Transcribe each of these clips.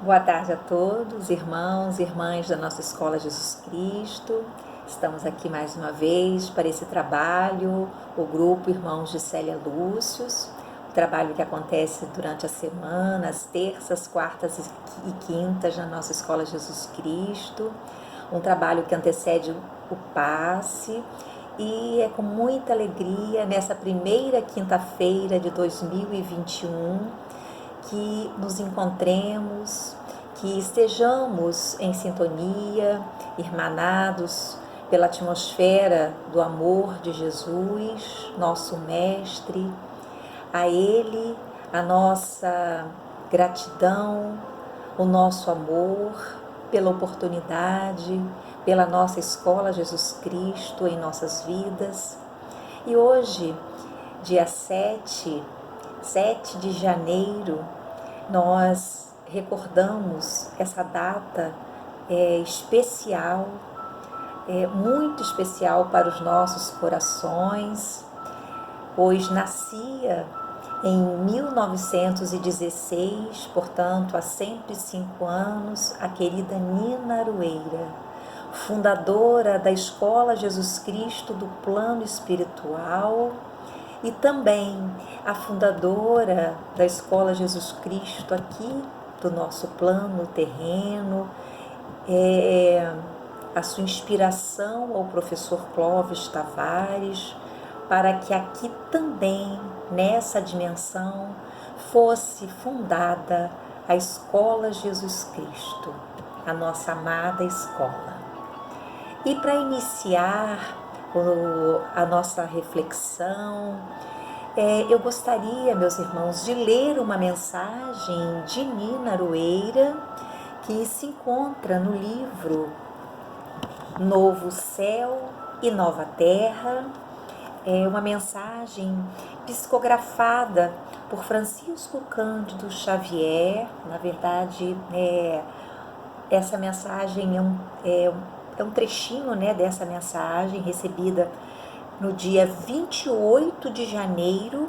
Boa tarde a todos, irmãos e irmãs da nossa Escola Jesus Cristo. Estamos aqui mais uma vez para esse trabalho, o grupo Irmãos de Célia Lúcius, o trabalho que acontece durante a semana, às terças, quartas e quintas na nossa Escola Jesus Cristo, um trabalho que antecede o passe, e é com muita alegria nessa primeira quinta-feira de 2021 que nos encontremos, que estejamos em sintonia, irmanados pela atmosfera do amor de Jesus, nosso Mestre. A Ele a nossa gratidão, o nosso amor pela oportunidade, pela nossa Escola Jesus Cristo em nossas vidas. E hoje, dia 7 de janeiro, nós recordamos essa data especial, muito especial para os nossos corações, pois nascia em 1916, portanto, há 105 anos, a querida Nina Aroeira, fundadora da Escola Jesus Cristo do Plano Espiritual, e também a fundadora da Escola Jesus Cristo aqui do nosso plano terreno, a sua inspiração ao professor Clóvis Tavares, para que aqui também, nessa dimensão, fosse fundada a Escola Jesus Cristo, a nossa amada escola. E para iniciar a nossa reflexão, eu gostaria, meus irmãos, de ler uma mensagem de Nina Aroeira, que se encontra no livro Novo Céu e Nova Terra. É uma mensagem psicografada por Francisco Cândido Xavier. Na verdade, essa mensagem é um trechinho, dessa mensagem recebida no dia 28 de janeiro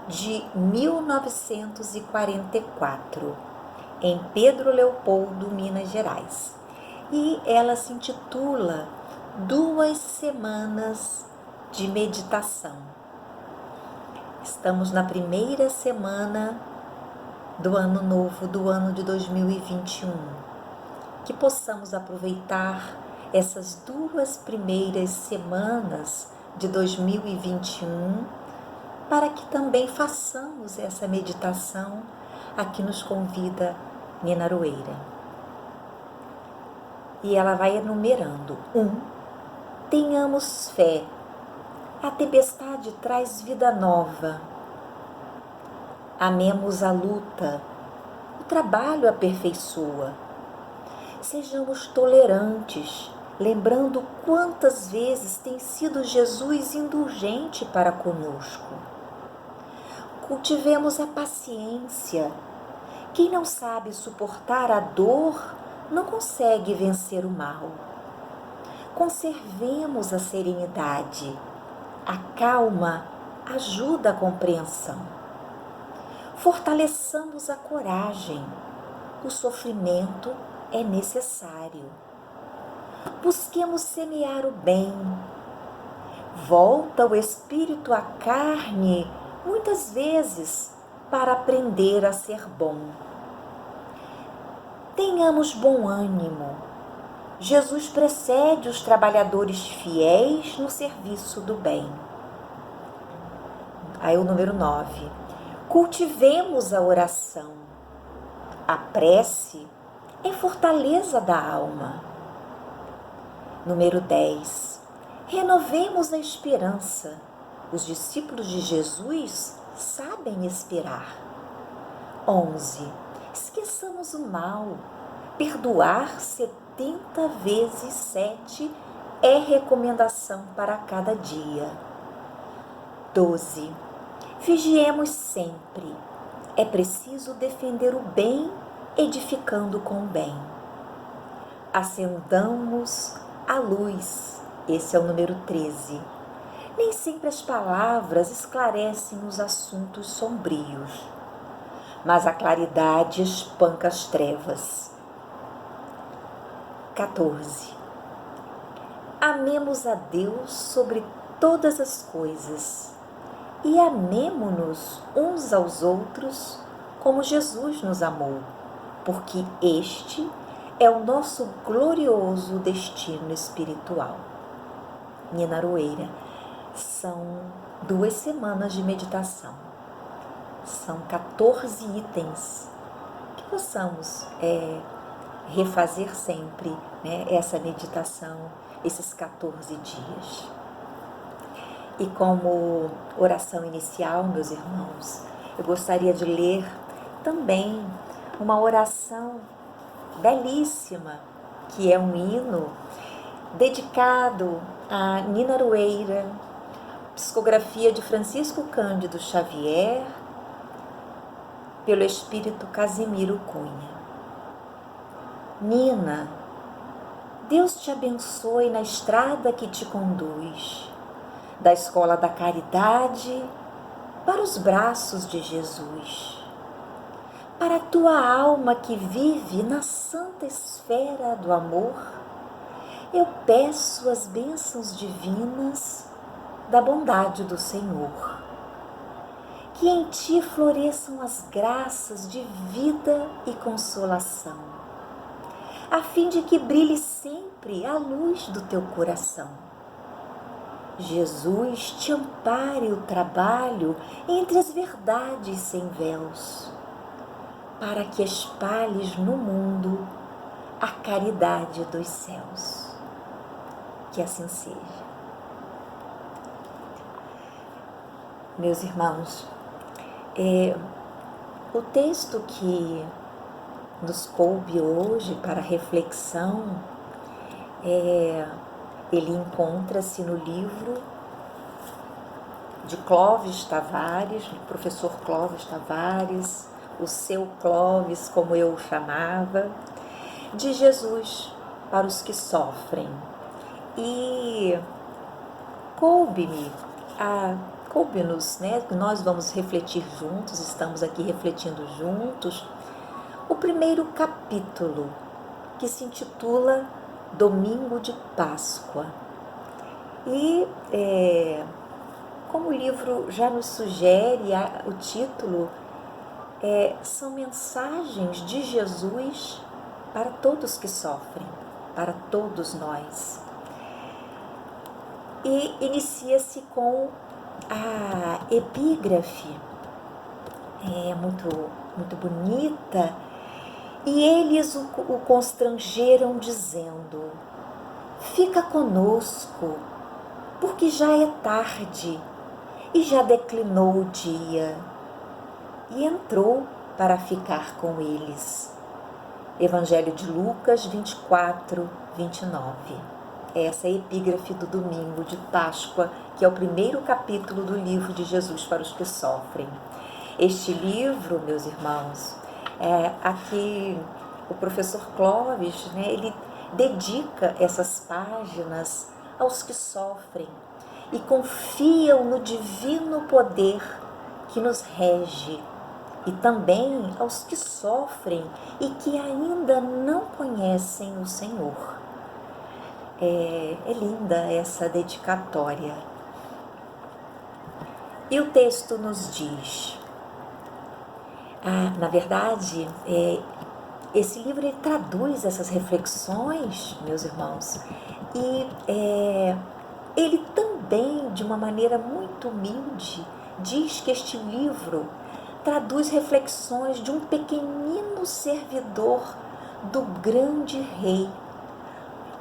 de 1944, em Pedro Leopoldo, Minas Gerais. E ela se intitula 2 Semanas de Meditação. Estamos na primeira semana do ano novo, do ano de 2021. Que possamos aproveitar essas 2 primeiras semanas de 2021 para que também façamos essa meditação a que nos convida Nina Aroeira. E ela vai enumerando. 1. Tenhamos fé. A tempestade traz vida nova. Amemos a luta. O trabalho aperfeiçoa. Sejamos tolerantes, lembrando quantas vezes tem sido Jesus indulgente para conosco. Cultivemos a paciência. Quem não sabe suportar a dor não consegue vencer o mal. Conservemos a serenidade. A calma ajuda a compreensão. Fortaleçamos a coragem. O sofrimento é necessário. Busquemos semear o bem. Volta o espírito à carne, muitas vezes, para aprender a ser bom. Tenhamos bom ânimo. Jesus precede os trabalhadores fiéis no serviço do bem. Aí o número 9. Cultivemos a oração. A prece é fortaleza da alma. Número 10. Renovemos a esperança. Os discípulos de Jesus sabem esperar. 11. Esqueçamos o mal. Perdoar 70 vezes 7 é recomendação para cada dia. 12. Vigiemos sempre. É preciso defender o bem, edificando com o bem. Acendamos a luz. Esse é o número 13. Nem sempre as palavras esclarecem os assuntos sombrios. mas a claridade espanca as trevas. 14. Amemos a Deus sobre todas as coisas e amemo-nos uns aos outros como Jesus nos amou, porque este é o nosso glorioso destino espiritual. Nina Aroeira. São 2 semanas de meditação. São 14 itens que possamos refazer sempre, né, essa meditação, esses 14 dias. E como oração inicial, meus irmãos, eu gostaria de ler também uma oração belíssima, que é um hino dedicado a Nina Aroeira, psicografia de Francisco Cândido Xavier, pelo Espírito Casimiro Cunha. Nina, Deus te abençoe na estrada que te conduz, da escola da caridade para os braços de Jesus, para a tua alma que vive na santa esfera do amor. Eu peço as bênçãos divinas da bondade do Senhor. Que em ti floresçam as graças de vida e consolação, a fim de que brilhe sempre a luz do teu coração. Jesus te ampare o trabalho entre as verdades sem véus, para que espalhes no mundo a caridade dos céus. Que assim seja. Meus irmãos, o texto que nos coube hoje para reflexão, ele encontra-se no livro de Clóvis Tavares, do professor Clóvis Tavares, o seu Clóvis, como eu o chamava, de Jesus para os que sofrem. E coube-nos, né? Nós vamos refletir juntos, estamos aqui refletindo juntos, o primeiro capítulo, que se intitula Domingo de Páscoa. E, como o livro já nos sugere, o título são mensagens de Jesus para todos que sofrem, para todos nós. E inicia-se com a epígrafe, muito bonita, e eles o constrangeram dizendo: fica conosco, porque já é tarde e já declinou o dia. E entrou para ficar com eles. Evangelho de Lucas 24, 29. Essa é a epígrafe do domingo de Páscoa, que é o primeiro capítulo do livro de Jesus para os que sofrem. Este livro, meus irmãos, aqui o professor Clóvis, né, ele dedica essas páginas aos que sofrem e confiam no divino poder que nos rege, e também aos que sofrem e que ainda não conhecem o Senhor. É linda essa dedicatória. E o texto nos diz, na verdade, esse livro ele traduz essas reflexões, meus irmãos, e ele também, de uma maneira muito humilde, diz que este livro traduz reflexões de um pequenino servidor do grande rei,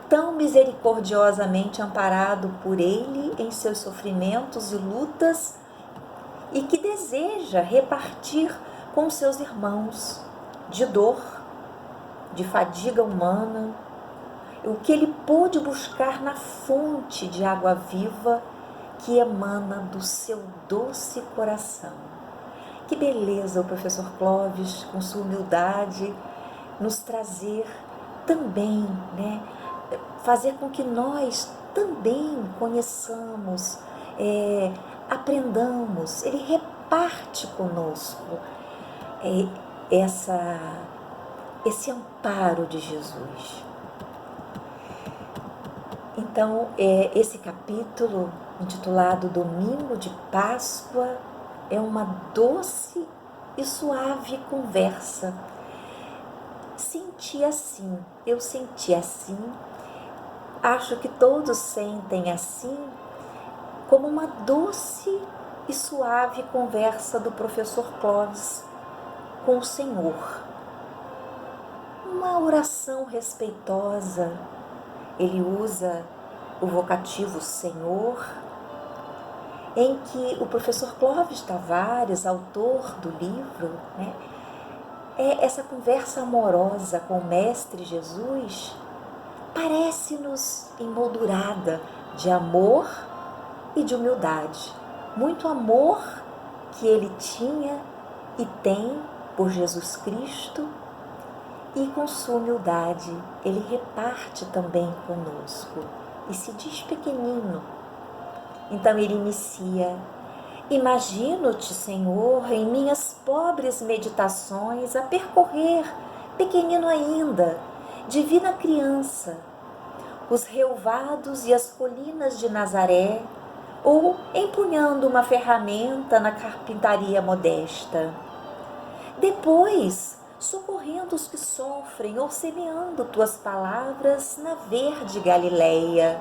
tão misericordiosamente amparado por ele em seus sofrimentos e lutas, e que deseja repartir com seus irmãos de dor, de fadiga humana, o que ele pôde buscar na fonte de água viva que emana do seu doce coração. Que beleza o professor Clóvis, com sua humildade, nos trazer também, né, fazer com que nós também conheçamos, aprendamos. Ele reparte conosco esse amparo de Jesus. Então, esse capítulo, intitulado Domingo de Páscoa, é uma doce e suave conversa. Eu senti assim, acho que todos sentem assim, como uma doce e suave conversa do professor Clóvis com o Senhor. Uma oração respeitosa. Ele usa o vocativo Senhor, em que o professor Clóvis Tavares, autor do livro, essa conversa amorosa com o Mestre Jesus, parece-nos emoldurada de amor e de humildade. Muito amor que ele tinha e tem por Jesus Cristo, e com sua humildade ele reparte também conosco e se diz pequenino. Então ele inicia: imagino-te, Senhor, em minhas pobres meditações a percorrer, pequenino ainda, divina criança, os relvados e as colinas de Nazaré, ou empunhando uma ferramenta na carpintaria modesta. Depois, socorrendo os que sofrem, ou semeando tuas palavras na verde Galileia,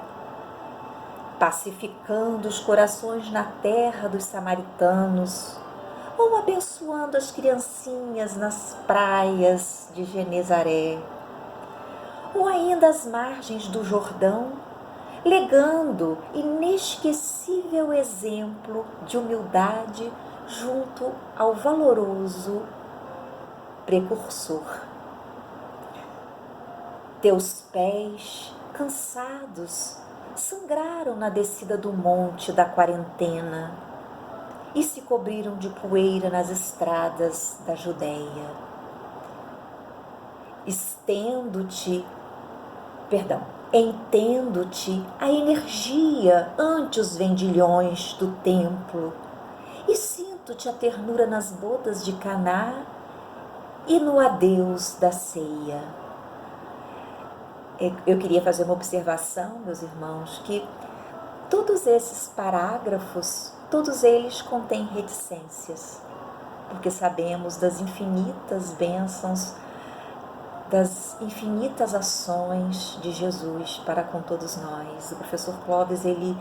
pacificando os corações na terra dos samaritanos, ou abençoando as criancinhas nas praias de Genezaré, ou ainda às margens do Jordão, legando inesquecível exemplo de humildade junto ao valoroso precursor. Teus pés, cansados, sangraram na descida do monte da quarentena e se cobriram de poeira nas estradas da Judéia. Entendo-te a energia ante os vendilhões do templo e sinto-te a ternura nas bodas de Caná e no adeus da ceia. Eu queria fazer uma observação, meus irmãos, que todos esses parágrafos, todos eles contêm reticências, porque sabemos das infinitas bênçãos, das infinitas ações de Jesus para com todos nós. O professor Clóvis, ele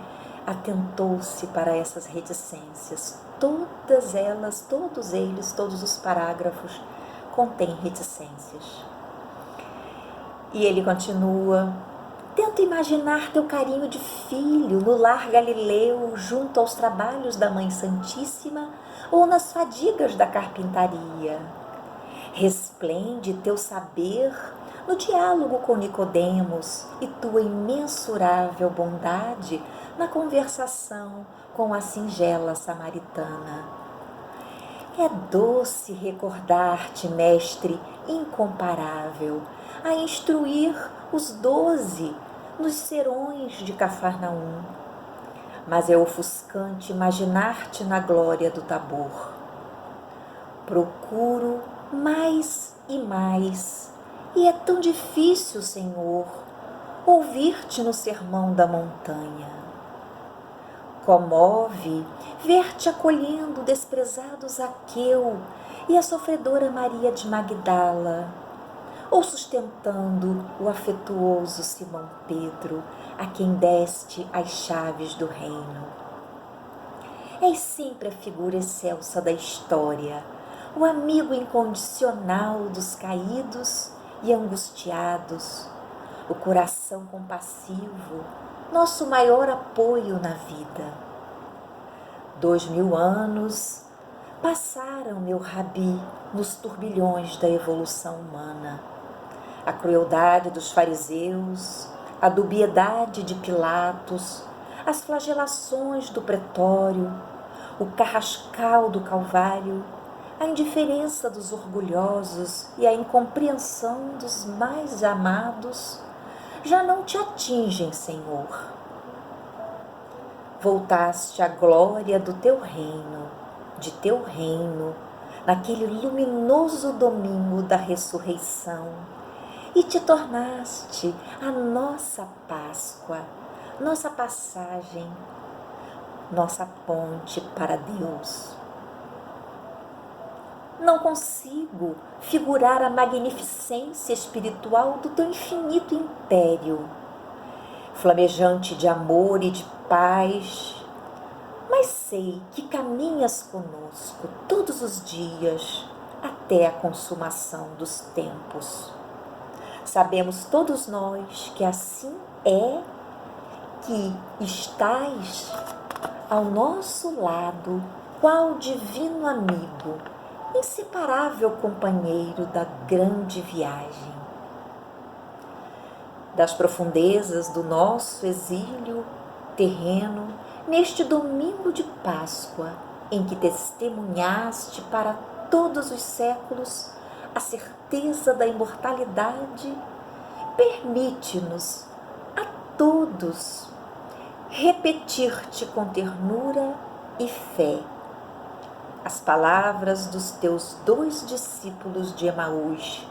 atentou-se para essas reticências. Todas elas, todos eles, todos os parágrafos contêm reticências. E ele continua: tento imaginar teu carinho de filho no lar galileu, junto aos trabalhos da Mãe Santíssima ou nas fadigas da carpintaria. Resplende teu saber no diálogo com Nicodemos e tua imensurável bondade na conversação com a singela samaritana. É doce recordar-te, mestre incomparável, a instruir os 12 nos serões de Cafarnaum. Mas é ofuscante imaginar-te na glória do Tabor. Procuro mais e mais, e é tão difícil, Senhor, ouvir-te no sermão da montanha. Comove ver-te acolhendo o desprezado Zaqueu e a sofredora Maria de Magdala, ou sustentando o afetuoso Simão Pedro, a quem deste as chaves do reino. És sempre a figura excelsa da história, o amigo incondicional dos caídos e angustiados, o coração compassivo, nosso maior apoio na vida. 2000 anos passaram, meu rabi, nos turbilhões da evolução humana. A crueldade dos fariseus, a dubiedade de Pilatos, as flagelações do pretório, o carrascal do Calvário, a indiferença dos orgulhosos e a incompreensão dos mais amados já não te atingem, Senhor. Voltaste à glória do teu reino, naquele luminoso domingo da ressurreição, e te tornaste a nossa Páscoa, nossa passagem, nossa ponte para Deus. Não consigo figurar a magnificência espiritual do teu infinito império, flamejante de amor e de paz, mas sei que caminhas conosco todos os dias até a consumação dos tempos. Sabemos todos nós que assim é, que estás ao nosso lado, qual divino amigo, inseparável companheiro da grande viagem. Das profundezas do nosso exílio terreno, neste domingo de Páscoa, em que testemunhaste para todos os séculos a certeza da imortalidade, permite-nos a todos repetir-te com ternura e fé as palavras dos teus 2 discípulos de Emaús.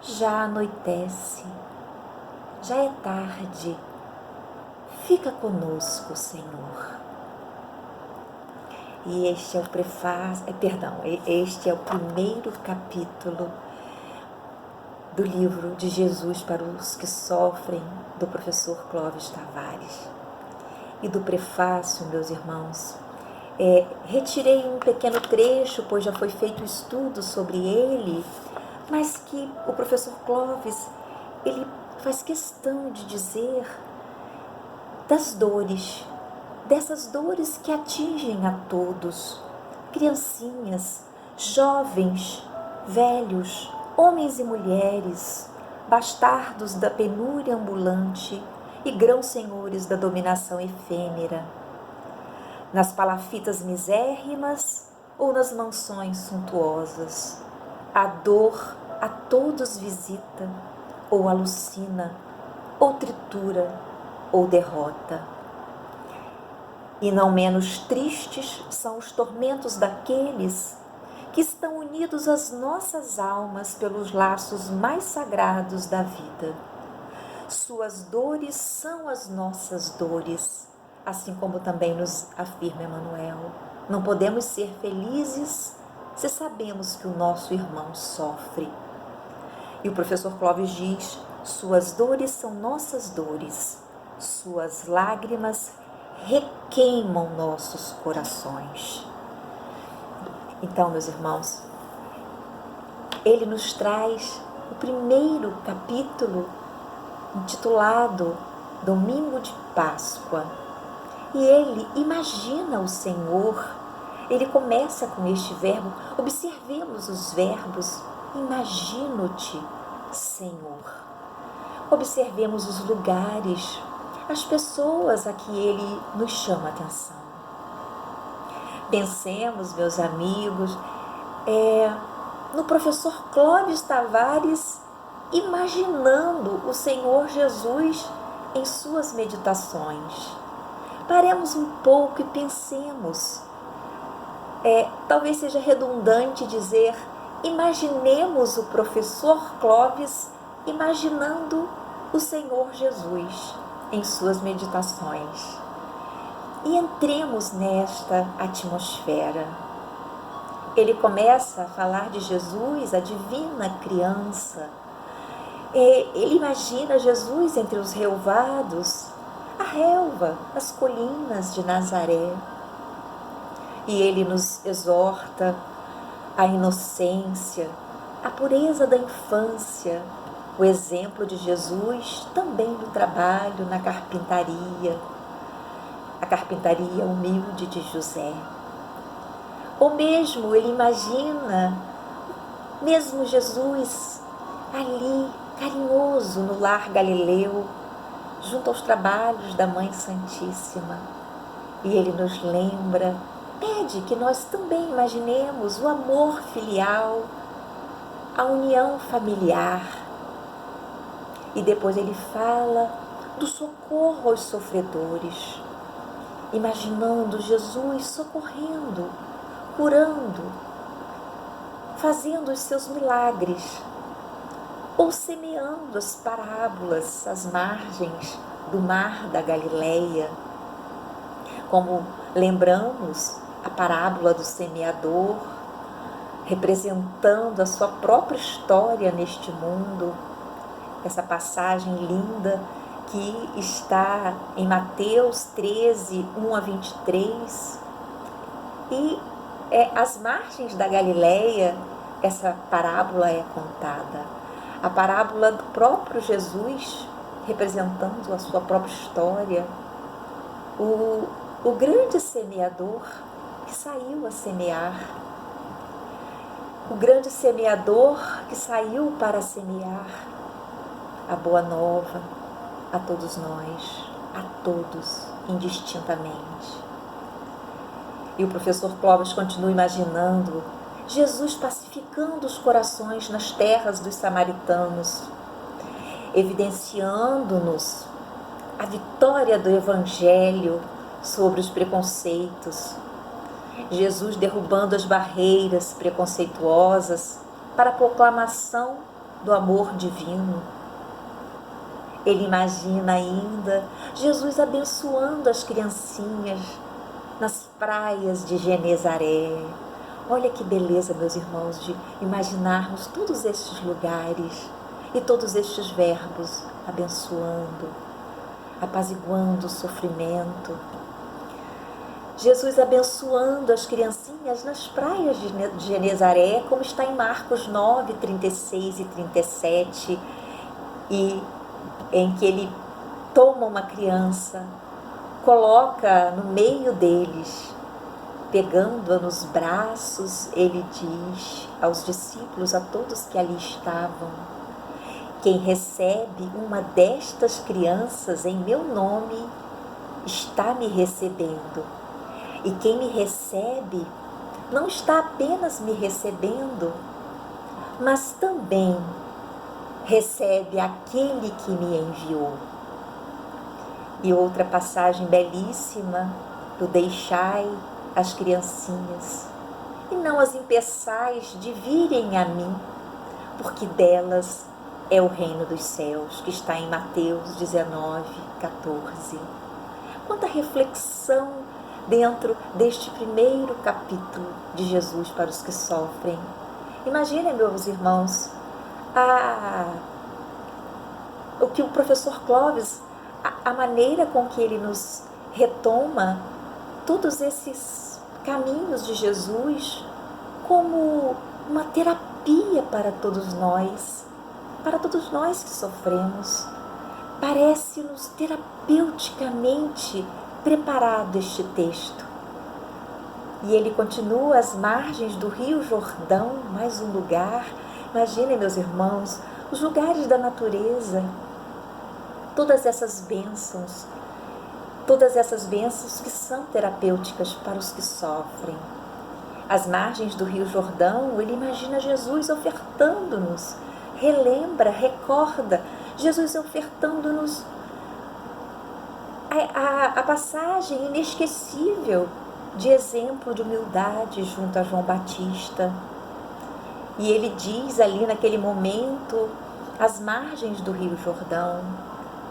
Já anoitece, já é tarde, fica conosco, Senhor. E este é o este é o primeiro capítulo do livro de Jesus para os que sofrem, do professor Clóvis Tavares. E do prefácio, meus irmãos, retirei um pequeno trecho, pois já foi feito estudo sobre ele, mas que o professor Clóvis, ele faz questão de dizer das dores, dessas dores que atingem a todos, criancinhas, jovens, velhos, homens e mulheres, bastardos da penúria ambulante e grãos senhores da dominação efêmera, nas palafitas misérrimas ou nas mansões suntuosas. A dor a todos visita, ou alucina, ou tritura, ou derrota. E não menos tristes são os tormentos daqueles que estão unidos às nossas almas pelos laços mais sagrados da vida. Suas dores são as nossas dores, assim como também nos afirma Emmanuel. Não podemos ser felizes se sabemos que o nosso irmão sofre. E o professor Clóvis diz: suas dores são nossas dores, suas lágrimas requeimam nossos corações. Então, meus irmãos, ele nos traz o primeiro capítulo intitulado Domingo de Páscoa. E ele imagina o Senhor. Ele começa com este verbo. Observemos os verbos. Imagino-te, Senhor. Observemos os lugares, as pessoas a que ele nos chama a atenção. Pensemos, meus amigos, no professor Clóvis Tavares imaginando o Senhor Jesus em suas meditações. Paremos um pouco e pensemos. Talvez seja redundante dizer, imaginemos o professor Clóvis imaginando o Senhor Jesus em suas meditações. E entremos nesta atmosfera. Ele começa a falar de Jesus, a divina criança. Ele imagina Jesus entre os relvados, a relva, as colinas de Nazaré. E ele nos exorta à inocência, à pureza da infância, o exemplo de Jesus também no trabalho, na carpintaria, a carpintaria humilde de José. Ou mesmo ele imagina, mesmo Jesus ali, carinhoso no lar Galileu, junto aos trabalhos da Mãe Santíssima. E ele nos lembra, pede que nós também imaginemos o amor filial, a união familiar. E depois ele fala do socorro aos sofredores, imaginando Jesus socorrendo, curando fazendo os seus milagres, ou semeando as parábolas às margens do mar da Galileia, como lembramos a parábola do semeador, representando a sua própria história neste mundo, essa passagem linda que está em Mateus 13, 1 a 23, e às margens da Galileia essa parábola é contada, a parábola do próprio Jesus, representando a sua própria história, o grande semeador que saiu a semear, o grande semeador que saiu para semear a boa nova a todos nós, a todos, indistintamente. E o professor Clóvis continua imaginando Jesus pacificando os corações nas terras dos samaritanos, evidenciando-nos a vitória do Evangelho sobre os preconceitos. Jesus derrubando as barreiras preconceituosas para a proclamação do amor divino. Ele imagina ainda Jesus abençoando as criancinhas nas praias de Genezaré. Olha que beleza, meus irmãos, de imaginarmos todos estes lugares e todos estes verbos, abençoando, apaziguando o sofrimento. Jesus abençoando as criancinhas nas praias de Genezaré, como está em Marcos 9, 36 e 37, e em que ele toma uma criança, coloca no meio deles, pegando-a nos braços, ele diz aos discípulos, a todos que ali estavam: quem recebe uma destas crianças em meu nome, está me recebendo. E quem me recebe, não está apenas me recebendo, mas também recebe aquele que me enviou. E outra passagem belíssima do deixai as criancinhas, e não as impeçais de virem a mim, porque delas é o reino dos céus, que está em Mateus 19, 14. Quanta reflexão dentro deste primeiro capítulo de Jesus para os que sofrem. Imaginem, meus irmãos, o que o professor Clóvis, a maneira com que ele nos retoma todos esses caminhos de Jesus como uma terapia para todos nós que sofremos. Parece-nos terapeuticamente preparado este texto. E ele continua às margens do Rio Jordão, mais um lugar. Imaginem, meus irmãos, os lugares da natureza, todas essas bênçãos que são terapêuticas para os que sofrem. Às margens do Rio Jordão, ele imagina Jesus ofertando-nos, relembra, recorda, Jesus ofertando-nos a passagem inesquecível de exemplo de humildade junto a João Batista. E ele diz ali naquele momento, às margens do Rio Jordão: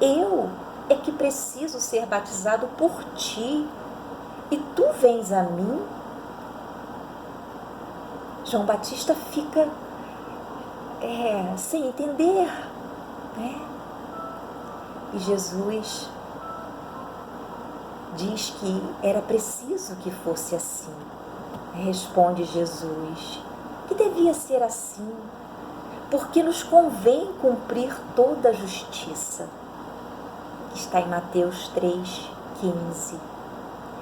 eu é que preciso ser batizado por ti, e tu vens a mim? João Batista fica sem entender, né? E Jesus diz que era preciso que fosse assim. Responde Jesus que devia ser assim, porque nos convém cumprir toda a justiça. Está em Mateus 3,15.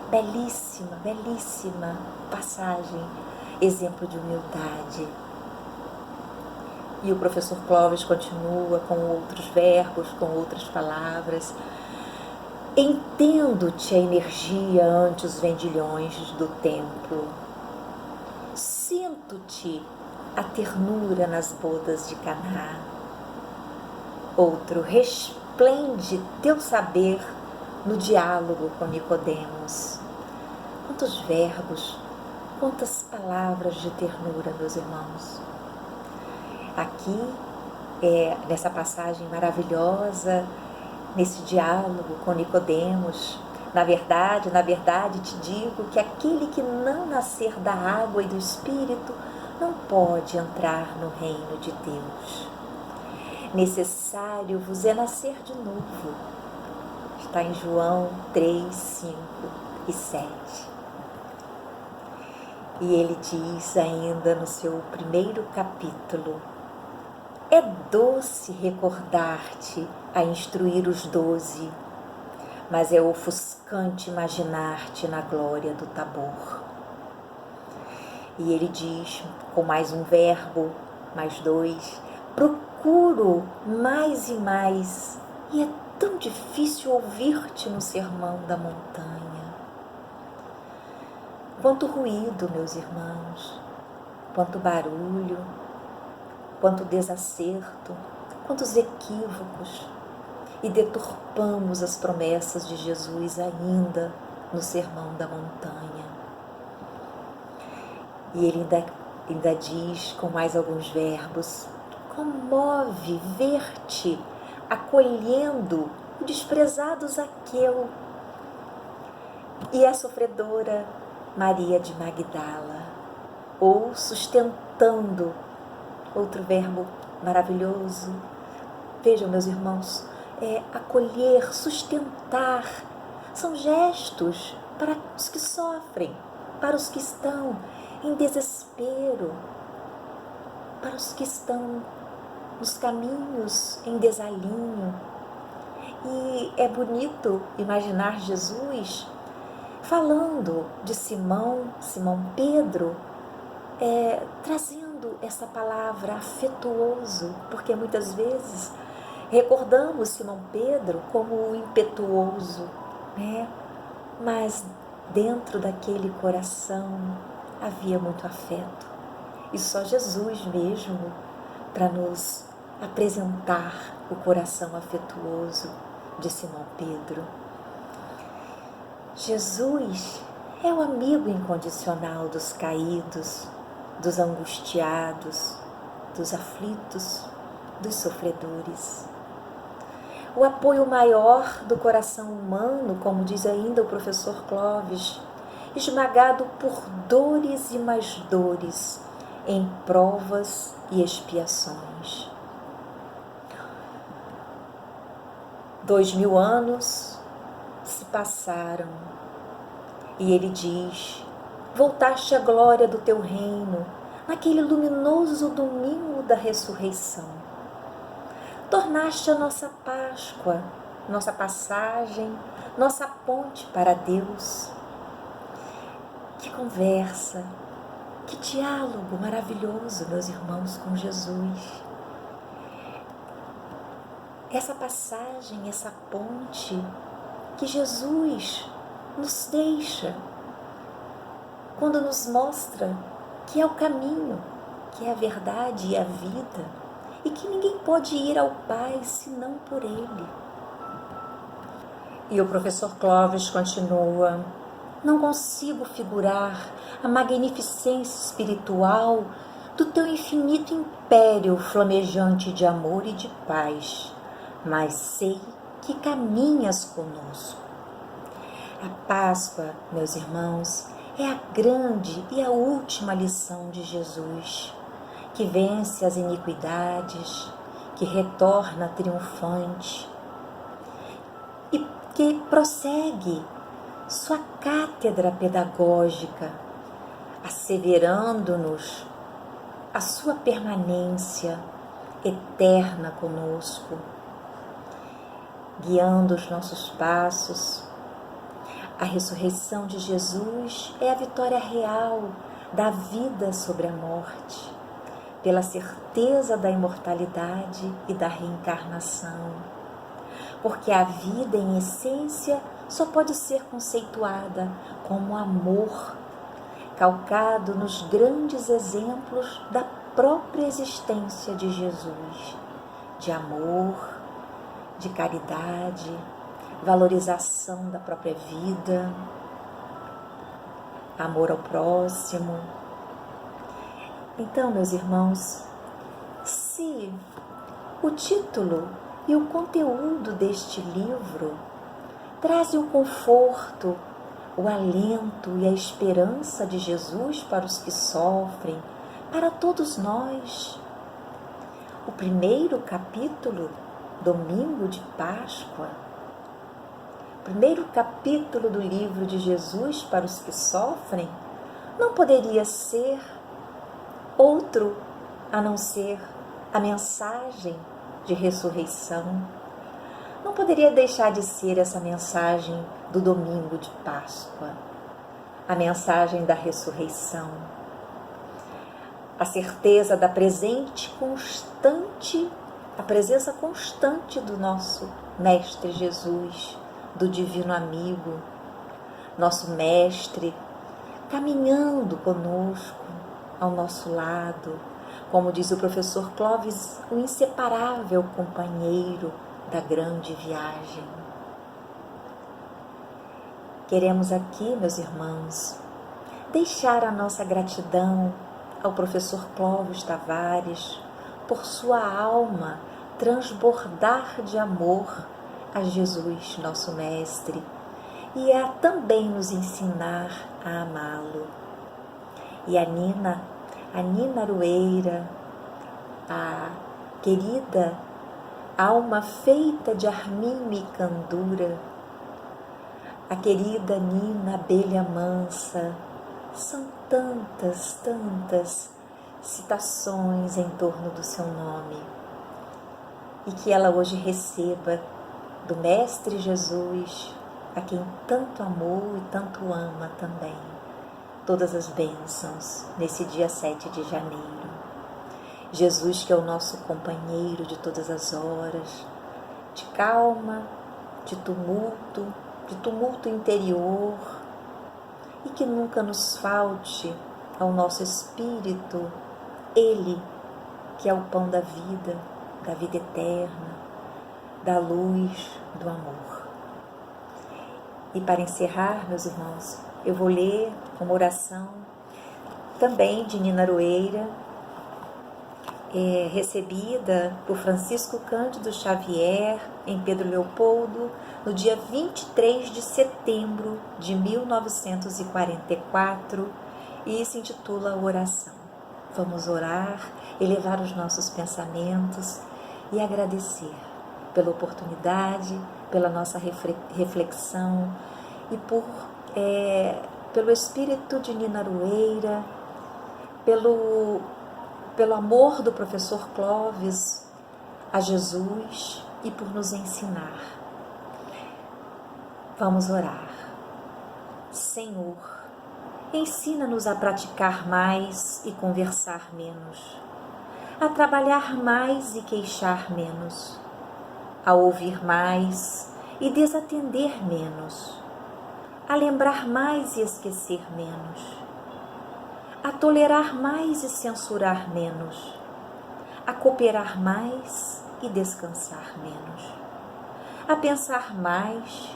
Belíssima, belíssima passagem, exemplo de humildade. E o professor Clóvis continua com outros verbos, com outras palavras. Entendo-te a energia ante os vendilhões do templo. Sinto-te a ternura nas bodas de Caná. Outro, resplende teu saber no diálogo com Nicodemos. Quantos verbos Quantas palavras de ternura, meus irmãos. Aqui, nessa passagem maravilhosa, nesse diálogo com Nicodemos, na verdade te digo que aquele que não nascer da água e do Espírito não pode entrar no reino de Deus. Necessário vos é nascer de novo. Está em João 3, 5 e 7. E ele diz ainda no seu primeiro capítulo: é doce recordar-te a instruir os 12, mas é ofuscante imaginar-te na glória do Tabor. E ele diz, com mais um verbo, mais 2, procuro mais e mais, e é tão difícil ouvir-te no sermão da montanha. Quanto ruído, meus irmãos, quanto barulho, quanto desacerto, quantos equívocos, e deturpamos as promessas de Jesus ainda no sermão da montanha. E ele ainda diz com mais alguns verbos: comove ver-te acolhendo o desprezado Zaqueu e a sofredora Maria de Magdala, ou sustentando, outro verbo maravilhoso. Vejam, meus irmãos, acolher, sustentar, são gestos para os que sofrem, para os que estão em desespero, para os que estão nos caminhos em desalinho. E é bonito imaginar Jesus falando de Simão Pedro, trazendo essa palavra afetuoso, porque muitas vezes recordamos Simão Pedro como o impetuoso, né? Mas dentro daquele coração havia muito afeto, e só Jesus mesmo para nos apresentar o coração afetuoso de Simão Pedro. Jesus é o amigo incondicional dos caídos, dos angustiados, dos aflitos, dos sofredores. O apoio maior do coração humano, como diz ainda o professor Clóvis, esmagado por dores e mais dores, em provas e expiações. 2000 anos se passaram e ele diz: voltaste à glória do teu reino naquele luminoso domingo da ressurreição. Tornaste a nossa Páscoa, nossa passagem, nossa ponte para Deus. Que conversa, que diálogo maravilhoso, meus irmãos, com Jesus. Essa passagem, essa ponte que Jesus nos deixa quando nos mostra que é o caminho, que é a verdade e a vida, e que ninguém pode ir ao Pai senão por Ele. E o professor Clóvis continua: não consigo figurar a magnificência espiritual do teu infinito império flamejante de amor e de paz, mas sei que caminhas conosco. A Páscoa, meus irmãos, é a grande e a última lição de Jesus, que vence as iniquidades, que retorna triunfante e que prossegue sua cátedra pedagógica, asseverando-nos a sua permanência eterna conosco, guiando os nossos passos. A ressurreição de Jesus é a vitória real da vida sobre a morte, pela certeza da imortalidade e da reencarnação, porque a vida, em essência, só pode ser conceituada como amor, calcado nos grandes exemplos da própria existência de Jesus, de amor, de caridade, valorização da própria vida. amor ao próximo. Então, meus irmãos, se o título e o conteúdo deste livro trazem o conforto, o alento e a esperança de Jesus para os que sofrem, para todos nós, o primeiro capítulo, domingo de Páscoa, o primeiro capítulo do livro de Jesus para os que sofrem, não poderia ser outro a não ser a mensagem de ressurreição. Não poderia deixar de ser essa mensagem do domingo de Páscoa, a mensagem da ressurreição, a certeza da presença constante do nosso Mestre Jesus, do Divino Amigo, nosso Mestre, caminhando conosco, ao nosso lado, como diz o professor Clóvis, o inseparável companheiro da grande viagem. Queremos aqui, meus irmãos, deixar a nossa gratidão ao professor Clóvis Tavares por sua alma transbordar de amor a Jesus, nosso Mestre, e a também nos ensinar a amá-lo. E a Nina Arueira, a querida alma feita de arminho e candura, a querida Nina Abelha Mansa, são tantas citações em torno do seu nome, e que ela hoje receba do Mestre Jesus, a quem tanto amou e tanto ama também, todas as bênçãos nesse dia 7 de janeiro. Jesus, que é o nosso companheiro de todas as horas, de calma, de tumulto interior, e que nunca nos falte ao nosso espírito Ele, que é o pão da vida eterna, da luz, do amor. E para encerrar, meus irmãos, eu vou ler uma oração também de Nina Aroeira, recebida por Francisco Cândido Xavier em Pedro Leopoldo no dia 23 de setembro de 1944, e se intitula Oração. Vamos orar, elevar os nossos pensamentos e agradecer pela oportunidade, pela nossa reflexão e pelo espírito de Nina Aroeira, pelo amor do professor Clóvis a Jesus e por nos ensinar. Vamos orar. Senhor, ensina-nos a praticar mais e conversar menos, a trabalhar mais e queixar menos, a ouvir mais e desatender menos, a lembrar mais e esquecer menos, a tolerar mais e censurar menos, a cooperar mais e descansar menos, a pensar mais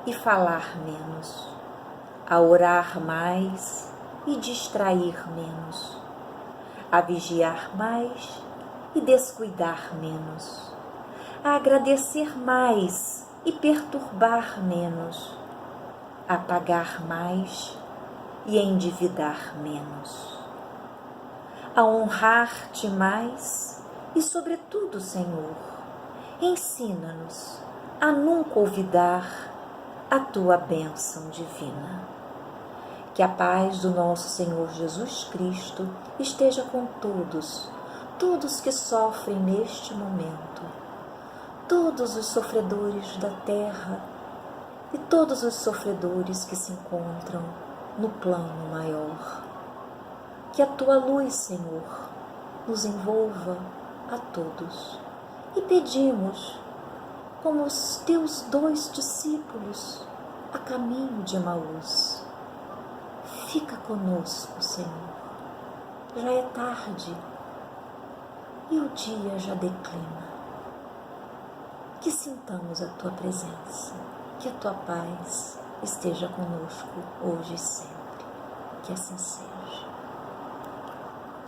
e falar menos, a orar mais e distrair menos, a vigiar mais e descuidar menos, a agradecer mais e perturbar menos, a pagar mais e endividar menos, a honrar-te mais e, sobretudo, Senhor, ensina-nos a nunca olvidar a tua bênção divina. Que a paz do nosso Senhor Jesus Cristo esteja com todos que sofrem neste momento, todos os sofredores da terra e todos os sofredores que se encontram no plano maior. Que a tua luz, Senhor, nos envolva a todos. E pedimos, como os teus 2 discípulos a caminho de Emaús, fica conosco, Senhor. Já é tarde e o dia já declina. Que sintamos a tua presença, que a tua paz esteja conosco hoje e sempre. Que assim seja.